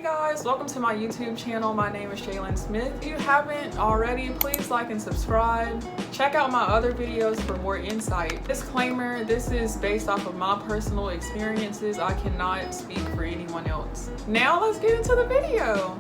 guys, welcome to my YouTube channel. My name is Jalen Smith. If you haven't already, please like and subscribe. Check out my other videos for more insight. Disclaimer, this is based off of my personal experiences. I cannot speak for anyone else. Now let's get into the video.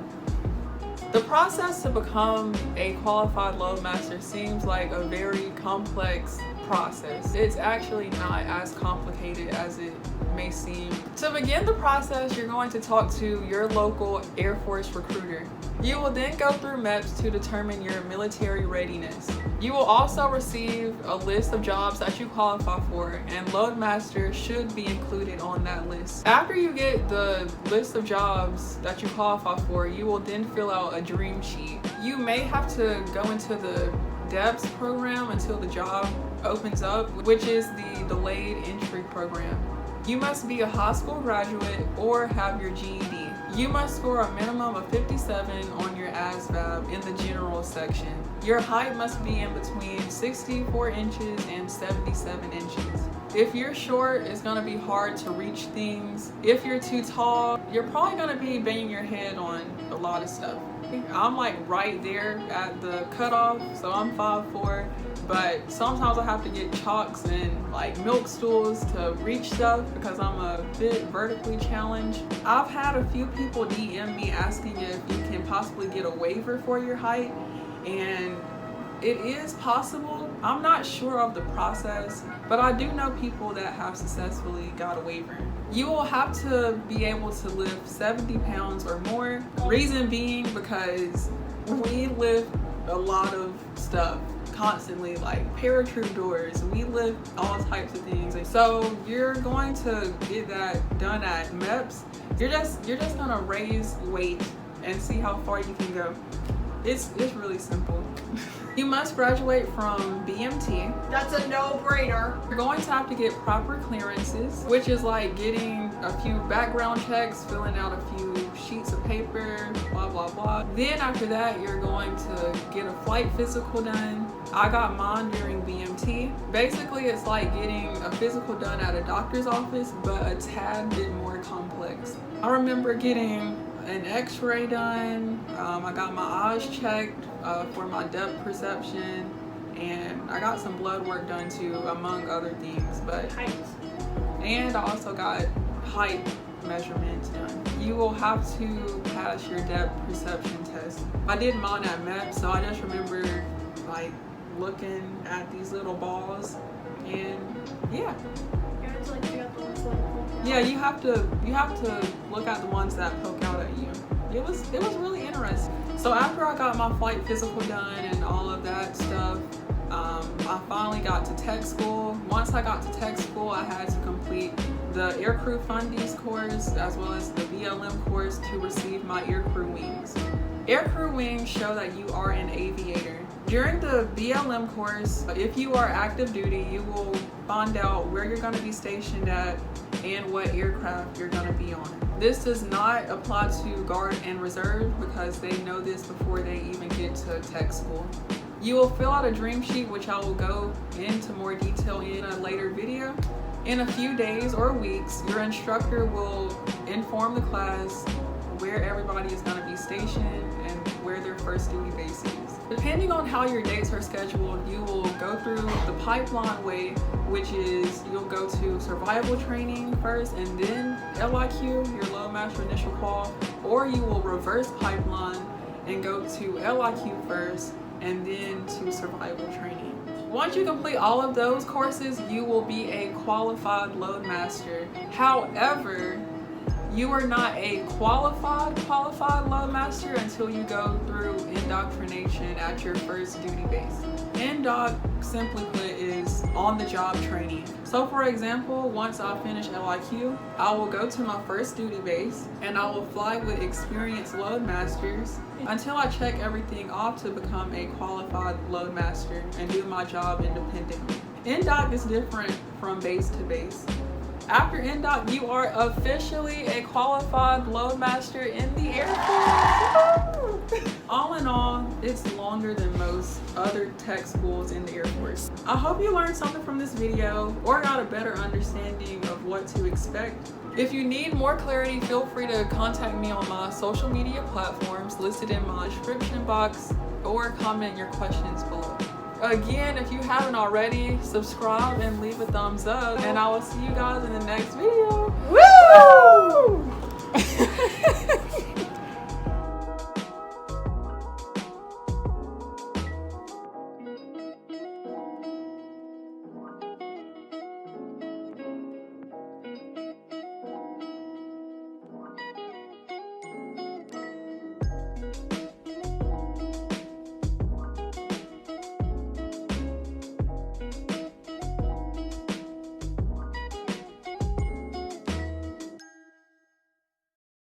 The process to become a qualified Loadmaster seems like a very complex process. It's actually not as complicated as it may seem. To begin the process, you're going to talk to your local Air Force recruiter. You will then go through MEPS to determine your military readiness. You will also receive a list of jobs that you qualify for, and Loadmaster should be included on that list. After you get the list of jobs that you qualify for, you will then fill out a dream sheet. You may have to go into the MEPS program until the job opens up, which is the delayed entry program. You must be a high school graduate or have your GED. You must score a minimum of 57 on your ASVAB in the general section. Your height must be in between 64 inches and 77 inches. If you're short, it's gonna be hard to reach things. If you're too tall, you're probably gonna be banging your head on a lot of stuff. I'm like right there at the cutoff, so I'm 5'4", but sometimes I have to get chalks and like milk stools to reach stuff because I'm a bit vertically challenged. I've had a few people DM me asking if you can possibly get a waiver for your height, and it is possible. I'm not sure of the process, but I do know people that have successfully got a waiver. You will have to be able to lift 70 pounds or more. Reason being because we lift a lot of stuff constantly, like paratroop doors. We lift all types of things. So you're going to get that done at MEPS. You're just gonna raise weight and see how far you can go. It's really simple. You must graduate from BMT. That's a no-brainer. You're going to have to get proper clearances, which is like getting a few background checks, filling out a few sheets of paper, blah, blah, blah. Then after that, you're going to get a flight physical done. I got mine during BMT. Basically, it's like getting a physical done at a doctor's office, but a tad bit more complex. I remember getting an x-ray done. I got my eyes checked for my depth perception, and I got some blood work done too, among other things. But and I also got height measurements done. You will have to pass your depth perception test. I did mine at MEPS, so I just remember like looking at these little balls, and yeah. Yeah, you have to look at the ones that poke out at you. It was really interesting. So after I got my flight physical done and all of that stuff, I finally got to tech school. Once I got to tech school, I had to complete the aircrew fundies course as well as the BLM course to receive my aircrew wings. Aircrew wings show that you are an aviator. During the BLM course, if you are active duty, you will find out where you're going to be stationed at and what aircraft you're going to be on. This does not apply to Guard and Reserve because they know this before they even get to tech school. You will fill out a dream sheet, which I will go into more detail in a later video. In a few days or weeks, your instructor will inform the class where everybody is going to be stationed and where their first duty base is. Depending on how your dates are scheduled, you will go through the pipeline way, which is you'll go to survival training first and then LIQ, your Loadmaster initial qual, or you will reverse pipeline and go to LIQ first and then to survival training. Once you complete all of those courses, you will be a qualified Loadmaster. However, you are not a qualified Loadmaster until you go through indoctrination at your first duty base. Indoc, simply put, is on-the-job training. So for example, once I finish LIQ, I will go to my first duty base and I will fly with experienced Loadmasters until I check everything off to become a qualified Loadmaster and do my job independently. Indoc is different from base to base. After Indoc, you are officially a qualified Loadmaster in the Air Force. All in all, it's longer than most other tech schools in the Air Force. I hope you learned something from this video or got a better understanding of what to expect. If you need more clarity, feel free to contact me on my social media platforms listed in my description box or comment your questions below. Again, if you haven't already, subscribe and leave a thumbs up, and I will see you guys in the next video. Woo!